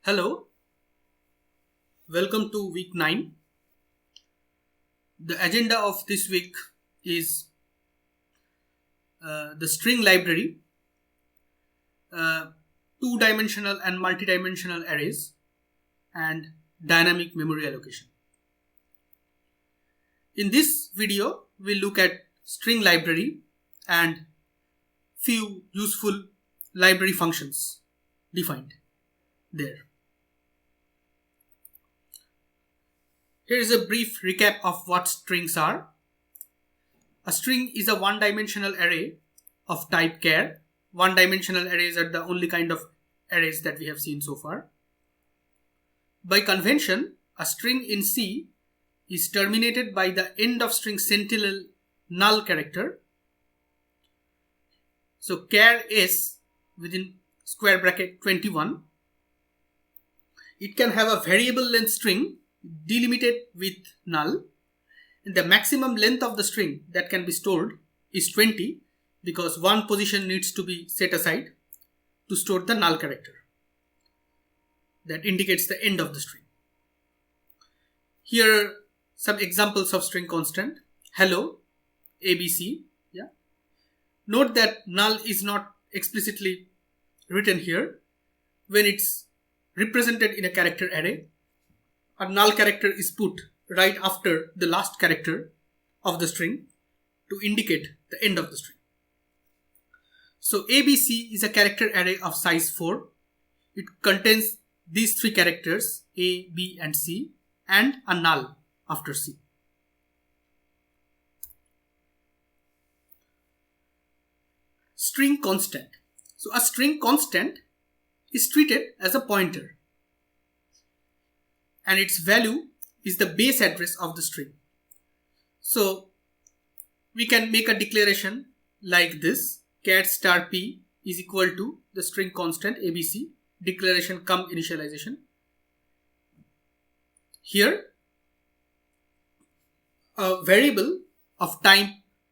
Hello, welcome to week 9. The agenda of this week is the string library, two-dimensional and multi-dimensional arrays, and dynamic memory allocation. In this video, we'll look at string library and few useful library functions defined there. Here is a brief recap of what strings are. A string is a one-dimensional array of type char. One-dimensional arrays are the only kind of arrays that we have seen so far. By convention, a string in C is terminated by the end of string sentinel null character. So char s within square bracket 21. It can have a variable length string delimited with null, and the maximum length of the string that can be stored is 20 because one position needs to be set aside to store the null character that indicates the end of the string. Here are some examples of string constant. Hello, ABC. Yeah. Note that null is not explicitly written here. When it's represented in a character array, a null character is put right after the last character of the string to indicate the end of the string. So ABC is a character array of size 4. It contains these three characters A, B and C and a null after C. String constant. So a string constant is treated as a pointer, and its value is the base address of the string. So we can make a declaration like this: char star p is equal to the string constant ABC, declaration cum initialization. Here a variable of type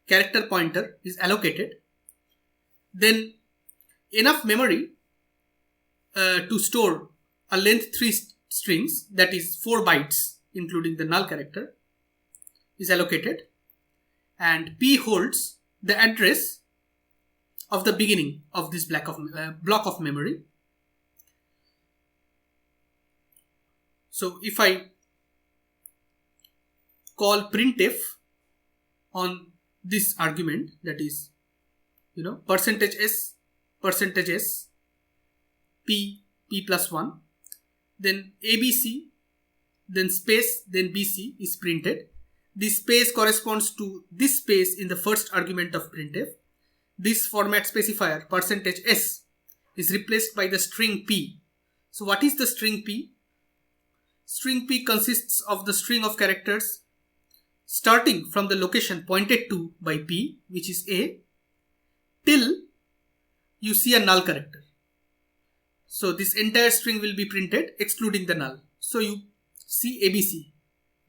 character pointer is allocated. Then enough memory to store a length 3 strings, that is 4 bytes including the null character, is allocated, and p holds the address of the beginning of this block of memory. So if I call printf on this argument, that is %s p plus 1, then ABC, then space, then BC is printed. This space corresponds to this space in the first argument of printf. This format specifier %s is replaced by the string p. So what is the string p? String p consists of the string of characters starting from the location pointed to by p, which is A, till you see a null character. So this entire string will be printed excluding the null. So you see ABC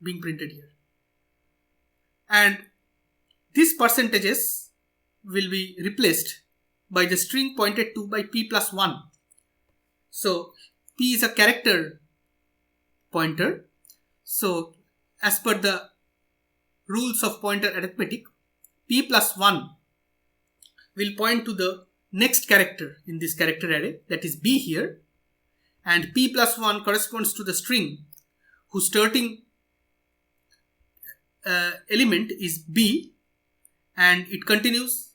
being printed here. And these percentages will be replaced by the string pointed to by p plus 1. So p is a character pointer. So as per the rules of pointer arithmetic, p plus 1 will point to the next character in this character array, that is B here, and p plus 1 corresponds to the string whose starting element is B, and it continues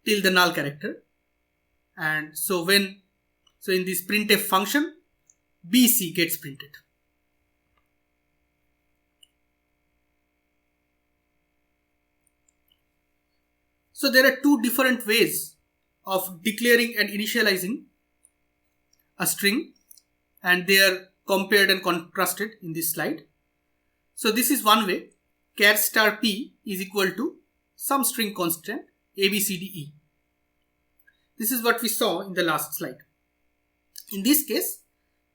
till the null character. And so in this printf function, BC gets printed. So there are two different ways of declaring and initializing a string, and they are compared and contrasted in this slide. So this is one way: char star p is equal to some string constant ABCDE. This is what we saw in the last slide. In this case,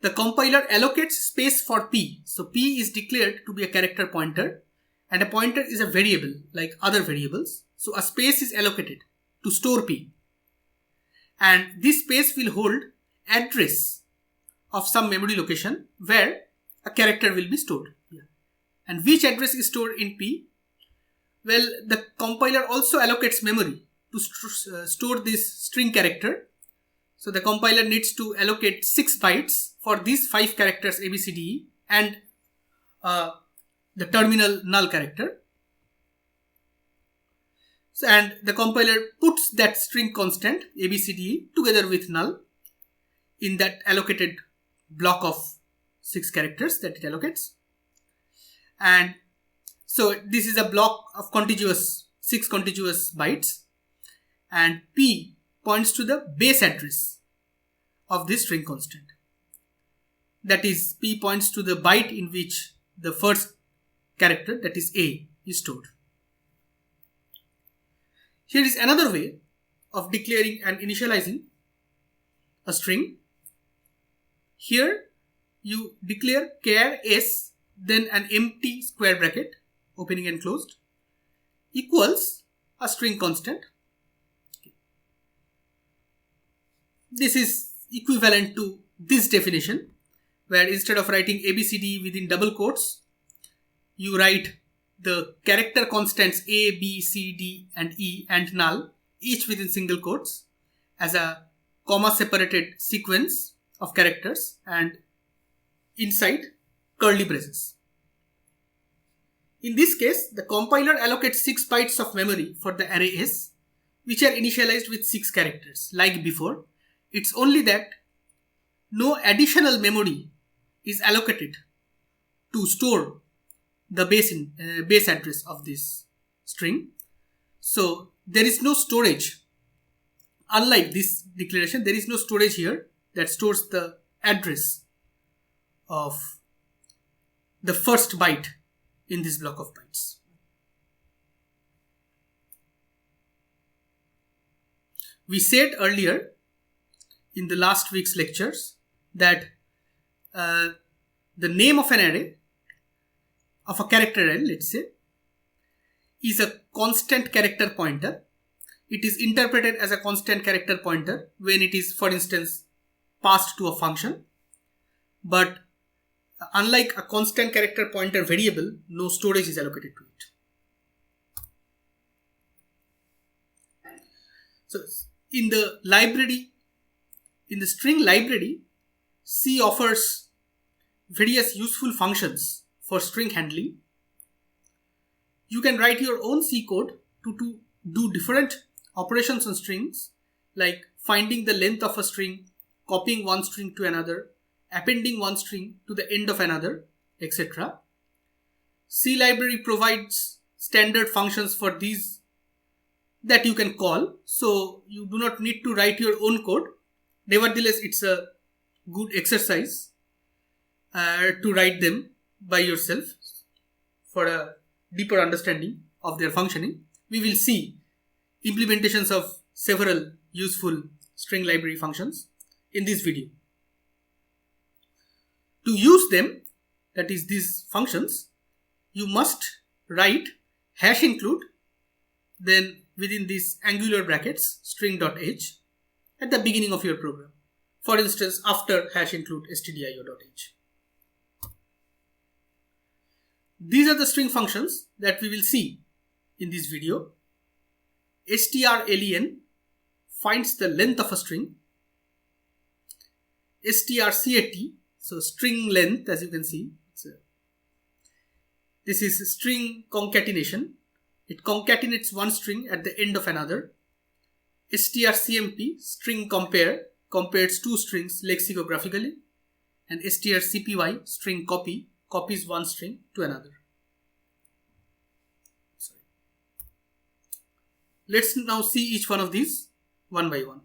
the compiler allocates space for p. So p is declared to be a character pointer, and a pointer is a variable like other variables. So a space is allocated to store p, and this space will hold address of some memory location where a character will be stored. Yeah. And which address is stored in P? Well, the compiler also allocates memory to store this string character. So the compiler needs to allocate 6 bytes for these 5 characters A, B, C, D, E and the terminal null character. So, and the compiler puts that string constant A, B, C, D, E together with null in that allocated block of 6 characters that it allocates. And so this is a block of 6 contiguous bytes, and P points to the base address of this string constant. That is, P points to the byte in which the first character, that is A, is stored. Here is another way of declaring and initializing a string. Here you declare char s, then an empty square bracket, opening and closed, equals a string constant. This is equivalent to this definition, where instead of writing ABCD within double quotes, you write the character constants A, B, C, D and E and null, each within single quotes, as a comma separated sequence of characters and inside curly braces. In this case, the compiler allocates 6 bytes of memory for the array S, which are initialized with 6 characters like before. It's only that no additional memory is allocated to store the base address of this string. So there is no storage. Unlike this declaration, there is no storage here that stores the address of the first byte in this block of bytes. We said earlier in the last week's lectures that the name of an array, of a character array, let's say, is a constant character pointer. It is interpreted as a constant character pointer when it is, for instance, passed to a function. But unlike a constant character pointer variable, no storage is allocated to it. So in the library, in the string library, C offers various useful functions for string handling. You can write your own C code to do different operations on strings, like finding the length of a string, copying one string to another, appending one string to the end of another, etc. C library provides standard functions for these that you can call, so you do not need to write your own code. Nevertheless, it's a good exercise to write them by yourself for a deeper understanding of their functioning. We will see implementations of several useful string library functions in this video. To use them, that is these functions, you must write #include, then within these angular brackets string.h at the beginning of your program. For instance, after #include stdio.h. These are the string functions that we will see in this video. strlen finds the length of a string. strcat, so string length, as you can see, this is string concatenation. It concatenates one string at the end of another. strcmp, string compare, compares two strings lexicographically. And strcpy, string copy, copies one string to another. Let's now see each one of these one by one,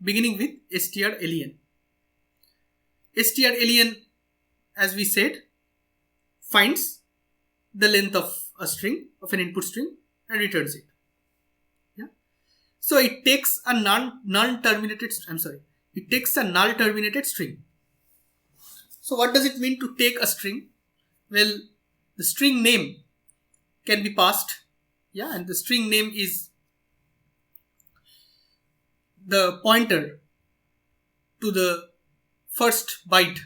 beginning with strlen. strlen, as we said, finds the length of a string, of an input string, and returns it. Yeah. So it takes a null terminated string. So what does it mean to take a string? Well, the string name can be passed. Yeah, and the string name is the pointer to the first byte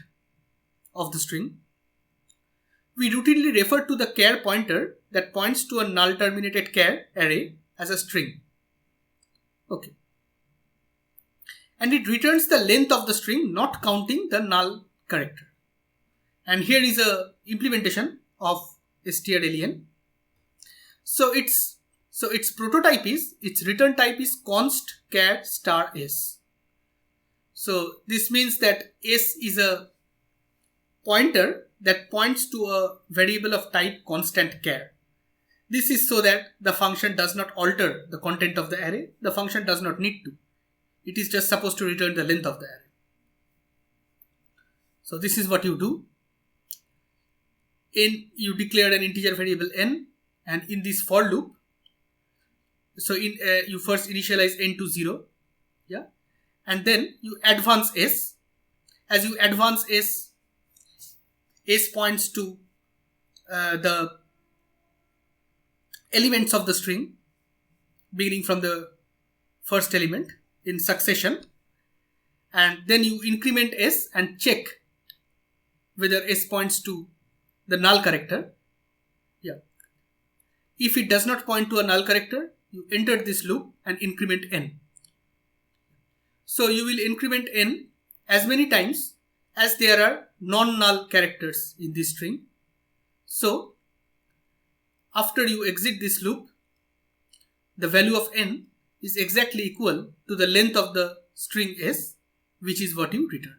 of the string, we routinely refer to the char pointer that points to a null terminated char array as a string. Okay. And it returns the length of the string, not counting the null character. And here is a implementation of strlen. So its prototype is, its return type is const char star s. So this means that s is a pointer that points to a variable of type constant char. This is so that the function does not alter the content of the array. The function does not need to. It is just supposed to return the length of the array. So this is what you do. You declare an integer variable n, and in this for loop, so you first initialize n to 0, yeah, and then you advance s. As you advance s points to the elements of the string beginning from the first element in succession, and then you increment s and check whether s points to the null character. Yeah. If it does not point to a null character, you enter this loop and increment n. So you will increment n as many times as there are non-null characters in this string. So after you exit this loop, the value of n is exactly equal to the length of the string s, which is what you return.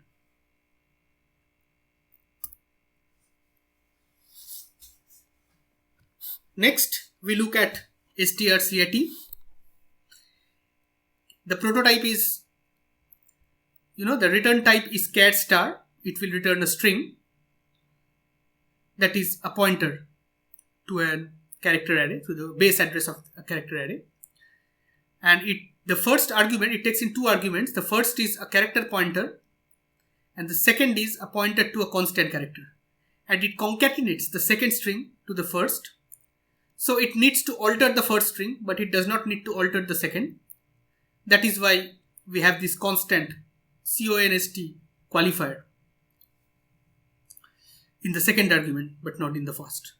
Next, we look at strcat. The prototype is, the return type is char star. It will return a string that is a pointer to a character array, to the base address of a character array. And the first argument, it takes in two arguments. The first is a character pointer, and the second is a pointer to a constant character. And it concatenates the second string to the first. So it needs to alter the first string, but it does not need to alter the second. That is why we have this constant const qualifier in the second argument, but not in the first.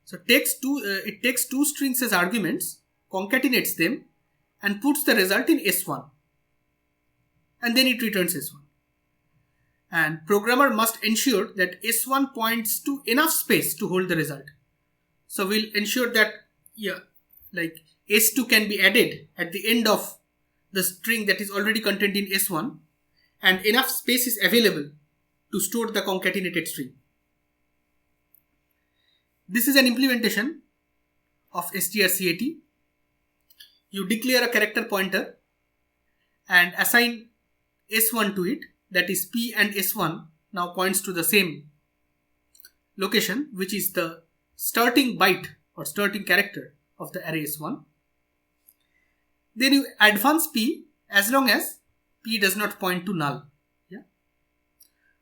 So it takes two strings as arguments, concatenates them, and puts the result in S1. And then it returns S1. And programmer must ensure that S1 points to enough space to hold the result. So we'll ensure that, S2 can be added at the end of the string that is already contained in S1, and enough space is available to store the concatenated string. This is an implementation of strcat. You declare a character pointer and assign S1 to it, that is P and S1 now points to the same location, which is the starting byte or starting character of the array S1. Then you advance P as long as P does not point to null. Yeah.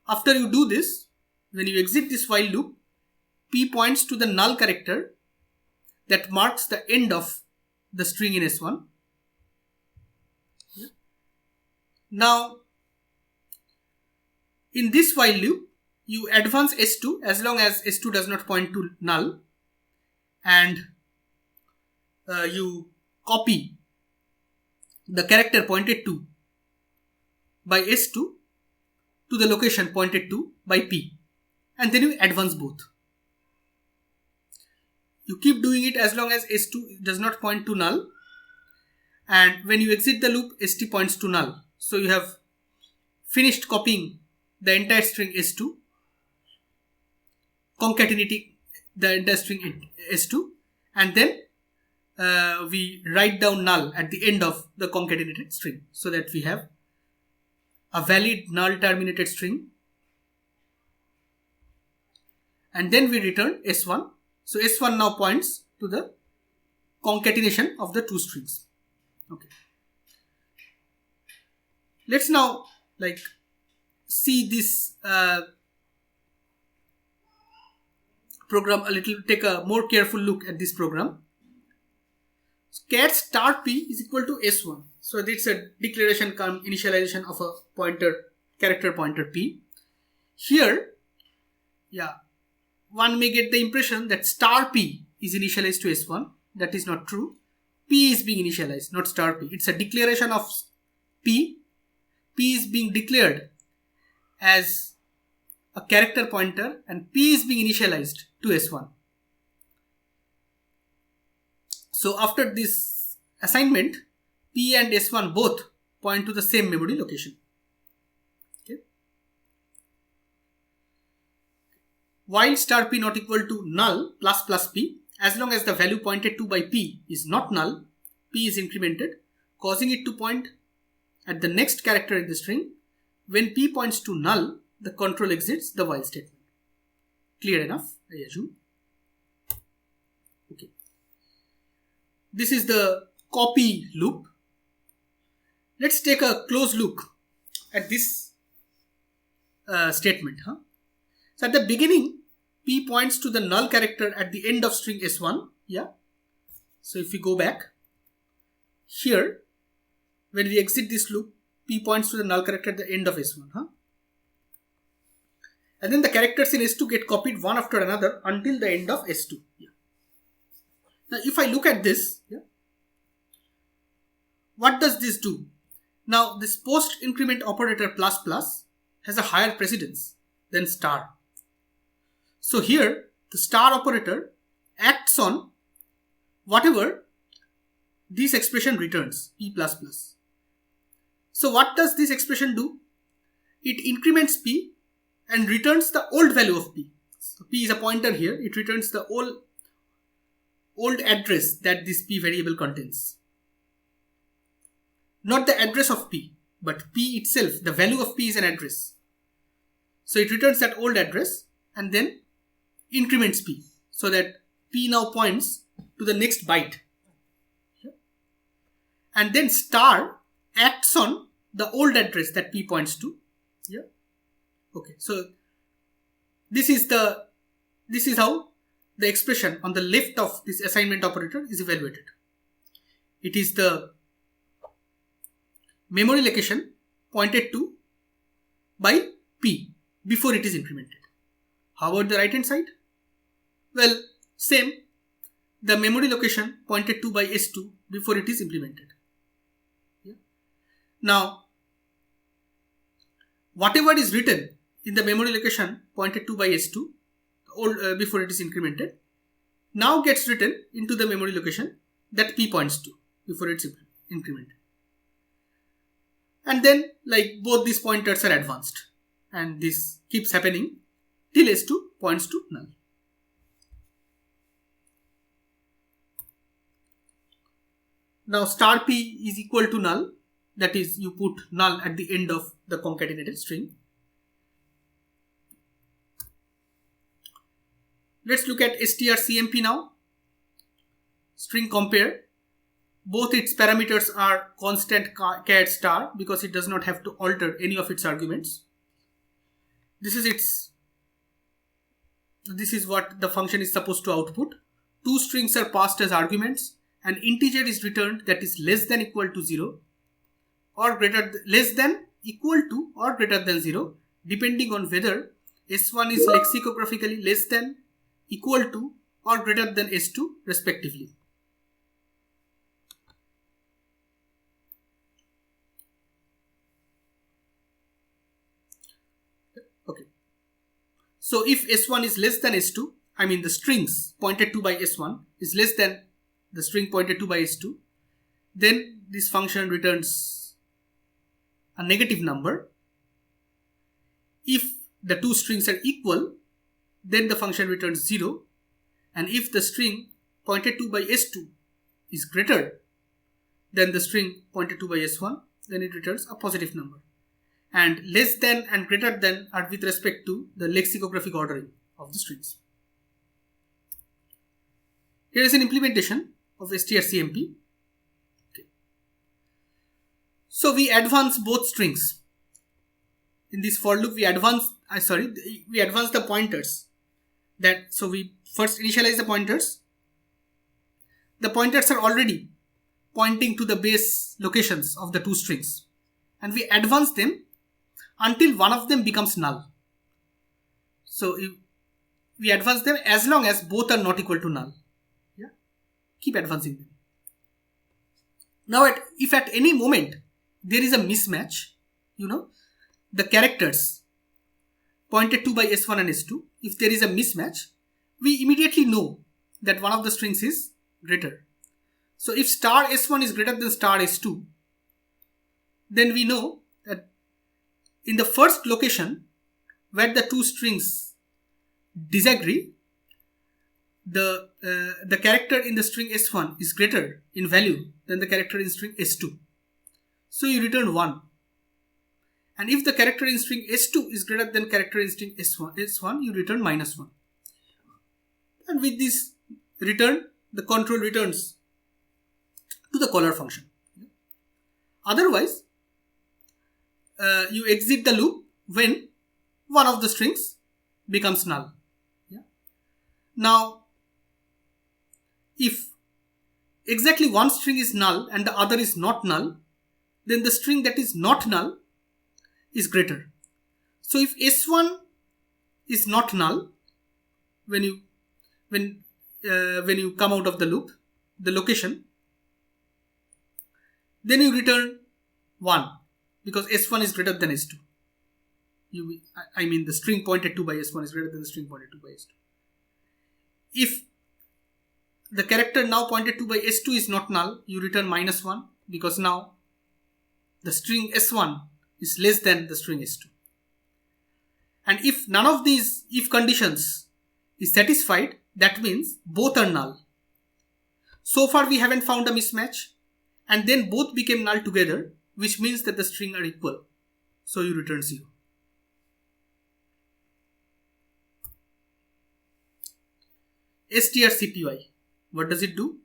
After you do this, when you exit this while loop, P points to the null character that marks the end of the string in S1. Yeah. Now, in this while loop, you advance S2 as long as S2 does not point to null, and you copy the character pointed to by S2 to the location pointed to by P, and then you advance both. You keep doing it as long as S2 does not point to null, and when you exit the loop, ST points to null. So you have finished copying the entire string S2, concatenating the entire string S2, and then we write down null at the end of the concatenated string, so that we have a valid null terminated string, and then we return S1. So S1 now points to the concatenation of the two strings. Okay. Let's now see this program a little, take a more careful look at this program. Char star P is equal to S1. So it's a declaration initialization of a pointer character pointer P. Here, one may get the impression that star P is initialized to S1. That is not true. P is being initialized, not star P. It's a declaration of P. P is being declared as a character pointer and P is being initialized to S1. So after this assignment, P and S1 both point to the same memory location. Okay. While star P not equal to null plus P, as long as the value pointed to by P is not null, P is incremented, causing it to point at the next character in the string. When P points to null, the control exits the while statement. Clear enough, I assume. Okay. This is the copy loop. Let's take a close look at this statement. So at the beginning, P points to the null character at the end of string S1. Yeah. So if we go back, here, when we exit this loop, P points to the null character at the end of S1. And then the characters in S2 get copied one after another until the end of S2. Yeah. Now if I look at this, what does this do? Now this post increment operator plus plus has a higher precedence than star. So here the star operator acts on whatever this expression returns, P plus plus. So what does this expression do? It increments P and returns the old value of P. So P is a pointer here. It returns the old address that this P variable contains. Not the address of P, but P itself, the value of P is an address. So it returns that old address and then increments P so that P now points to the next byte. And then star acts on the old address that P points to. Yeah. Okay. So this is how the expression on the left of this assignment operator is evaluated. It is the memory location pointed to by P before it is incremented. How about the right hand side? Well, same. The memory location pointed to by S2 before it is implemented. Yeah. Now, whatever is written in the memory location pointed to by S2 before it is incremented now gets written into the memory location that P points to before it's incremented. And then both these pointers are advanced and this keeps happening till S2 points to null. Now star P is equal to null, that is you put null at the end of the concatenated string. Let's look at strcmp now. String compare. Both its parameters are constant char star because it does not have to alter any of its arguments. This is what the function is supposed to output. Two strings are passed as arguments. An integer is returned that is less than equal to 0 or less than equal to or greater than 0 depending on whether S1 is lexicographically less than, equal to or greater than S2 respectively. Okay. So if S1 is less than S2, I mean the strings pointed to by S1 is less than the string pointed to by S2, then this function returns a negative number. If the two strings are equal, then the function returns 0. And if the string pointed to by S2 is greater than the string pointed to by S1, then it returns a positive number. And less than and greater than are with respect to the lexicographic ordering of the strings. Here is an implementation of strcmp. Okay. So we advance both strings. In this for loop, we advance the pointers. So we first initialize the pointers. The pointers are already pointing to the base locations of the two strings. And we advance them until one of them becomes null. So we advance them as long as both are not equal to null. Yeah, keep advancing them. Now, if at any moment there is a mismatch, the characters pointed to by S1 and S2, if there is a mismatch, we immediately know that one of the strings is greater. So if star S1 is greater than star S2, then we know that in the first location where the two strings disagree, the character in the string S1 is greater in value than the character in string S2. So you return 1. And if the character in string S2 is greater than character in string S1, you return -1. And with this return, the control returns to the caller function. Otherwise, you exit the loop when one of the strings becomes null. Yeah. Now, if exactly one string is null and the other is not null, then the string that is not null is greater. So if S1 is not null when you come out of the loop, the location, then you return 1 because S1 is greater than S2. The string pointed to by S1 is greater than the string pointed to by S2. If the character now pointed to by S2 is not null, you return -1 because now the string S1 is less than the string S2. And if none of these if conditions is satisfied, that means both are null. So far we haven't found a mismatch, and then both became null together, which means that the string are equal. So you return 0. strcpy. What does it do?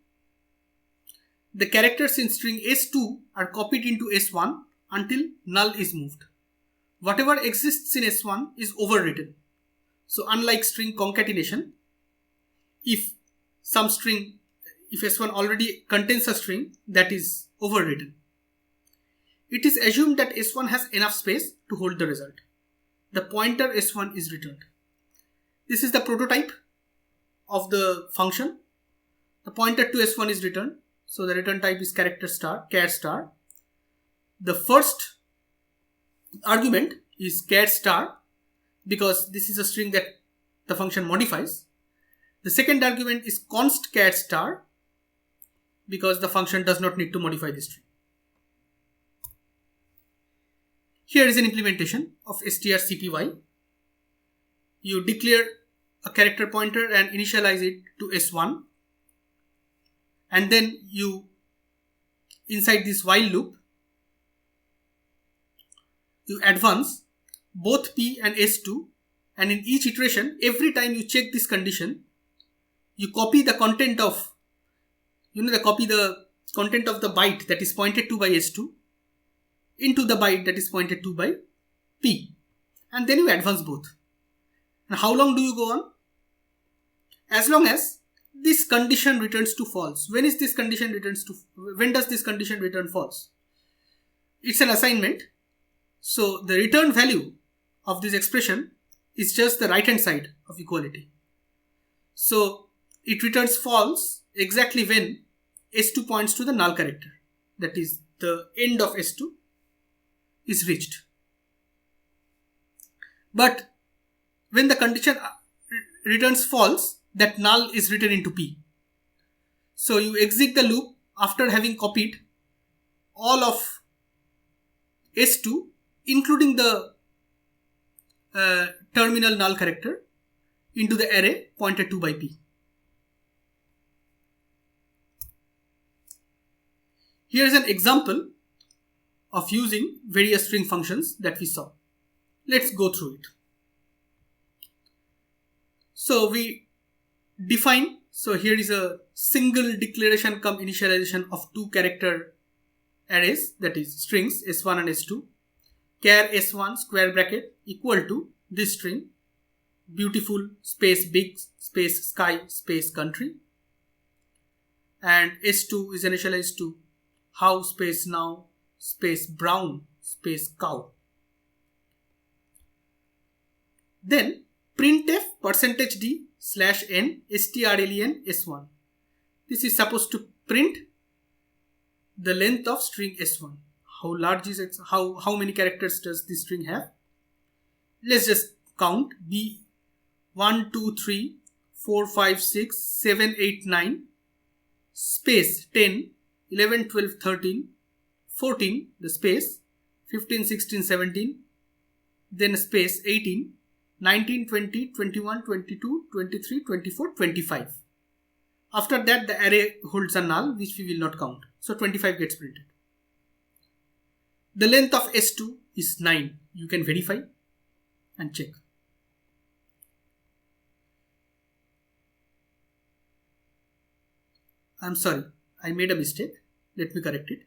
The characters in string S2 are copied into S1 until null is moved. Whatever exists in S1 is overwritten. So unlike string concatenation, if S1 already contains a string, that is overwritten. It is assumed that S1 has enough space to hold the result. The pointer S1 is returned. This is the prototype of the function. The pointer to S1 is returned. So the return type is character star, char star. The first argument is char star because this is a string that the function modifies. The second argument is const char star because the function does not need to modify this string. Here is an implementation of strcpy. You declare a character pointer and initialize it to S1. And then you, inside this while loop, you advance both P and S2, and in each iteration, every time you check this condition, you copy the content of, the content of the byte that is pointed to by S2 into the byte that is pointed to by P. And then you advance both. And how long do you go on? As long as this condition returns to false. When does this condition return false? It's an assignment. So the return value of this expression is just the right hand side of equality. So it returns false exactly when S2 points to the null character. That is, the end of S2 is reached. But when the condition returns false, that null is written into P. So you exit the loop after having copied all of S2, including the terminal null character, into the array pointed to by P. Here is an example of using various string functions that we saw. Let's go through it. So we define, so here is a single declaration cum initialization of two character arrays, that is strings S1 and S2. Char S1 square bracket equal to this string, beautiful space big space sky space country, and S2 is initialized to how space now space brown space cow. Then printf %d /n strlen s1. This is supposed to print the length of string s1. How large is it? How many characters does this string have? Let's just count. B 1 2 3 4 5 6 7 8 9 space 10 11 12 13 14 the space 15 16 17 then space 18 19 20 21 22 23 24 25. After that the array holds a null which we will not count. So 25 gets printed. The length of S2 is 9. You can verify and check. I'm sorry, I made a mistake. Let me correct it.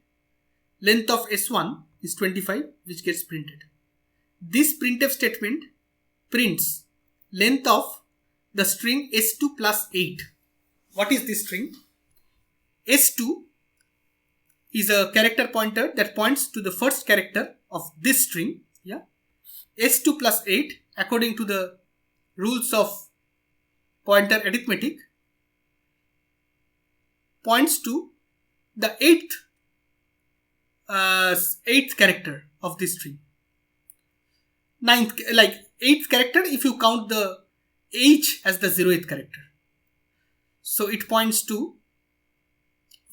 Length of S1 is 25 which gets printed. This printf statement prints length of the string S2 plus 8. What is this string? S2 is a character pointer that points to the first character of this string. Yeah. S2 plus 8 according to the rules of pointer arithmetic points to the eighth character of this string. Eighth character if you count the H as the 0th character. So it points to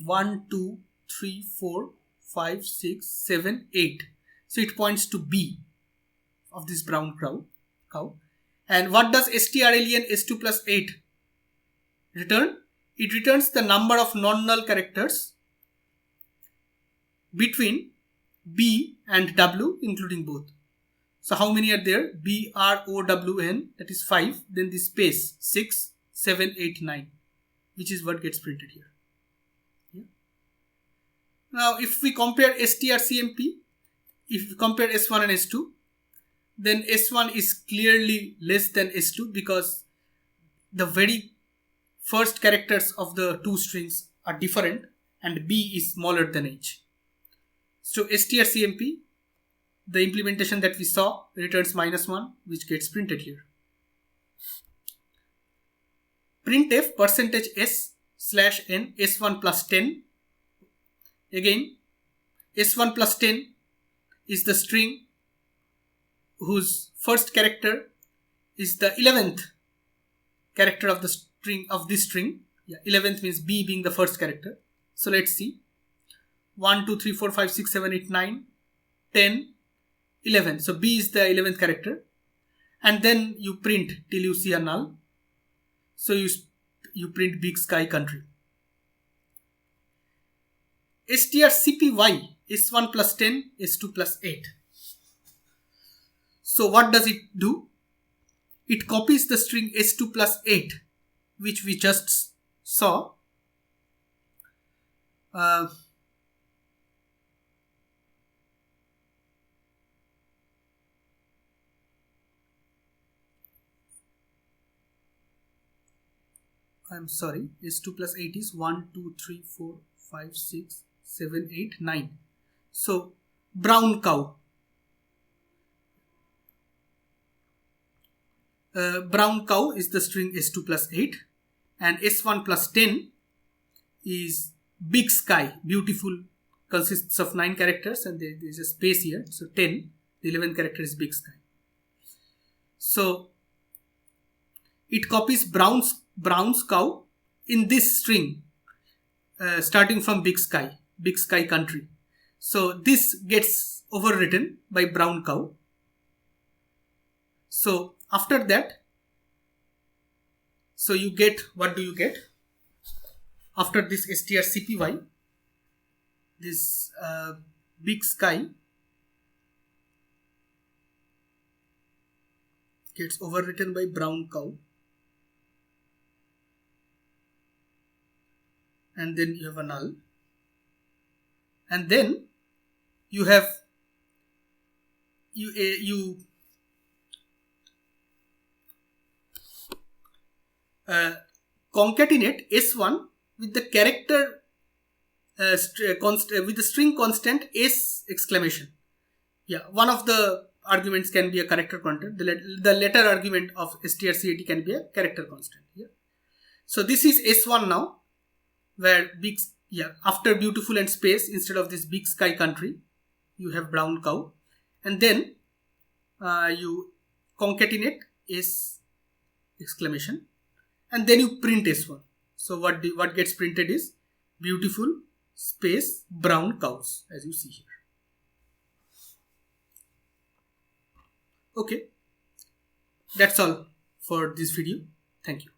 1, 2, 3, 4, 5, 6, 7, 8. So it points to B of this brown cow. And what does strlen S2 plus 8 return? It returns the number of non-null characters between B and W including both. So how many are there? B, R, O, W, N, that is 5. Then the space 6, 7, 8, 9, which is what gets printed here. Yeah. Now if we compare strcmp, if we compare S1 and S2, then S1 is clearly less than S2 because the very first characters of the two strings are different and B is smaller than H. So strcmp, the implementation that we saw, returns -1 which gets printed here. Printf %s /n s1 plus 10. Again, s1 plus 10 is the string whose first character is the 11th character of the string of this string. Yeah, 11th means B being the first character. So let's see. 1, 2, 3, 4, 5, 6, 7, 8, 9, 10, 11. So B is the 11th character. And then you print till you see a null. So you print big sky country. strcpy s1 plus 10, s2 plus 8. So what does it do? It copies the string s2 plus 8 which we just saw. I'm sorry, s2 plus 8 is 1, 2, 3, 4, 5, 6, 7, 8, 9. So brown cow. Brown cow is the string s2 plus 8 and s1 plus 10 is big sky, beautiful, consists of 9 characters and there is a space here. So 10, the 11th character is big sky. So it copies brown's cow in this string starting from big sky country. So this gets overwritten by brown cow. So after that, so you get, what do you get? After this strcpy, this big sky gets overwritten by brown cow. And then you have a null. And then you have you concatenate s1 with the character with the string constant s exclamation. Yeah, one of the arguments can be a character constant. The letter argument of strcat can be a character constant here. So this is S1 now, where after beautiful and space, instead of this big sky country, you have brown cow, and then you concatenate S exclamation, and then you print S1. So what gets printed is beautiful space brown cows, as you see here. Okay, that's all for this video. Thank you.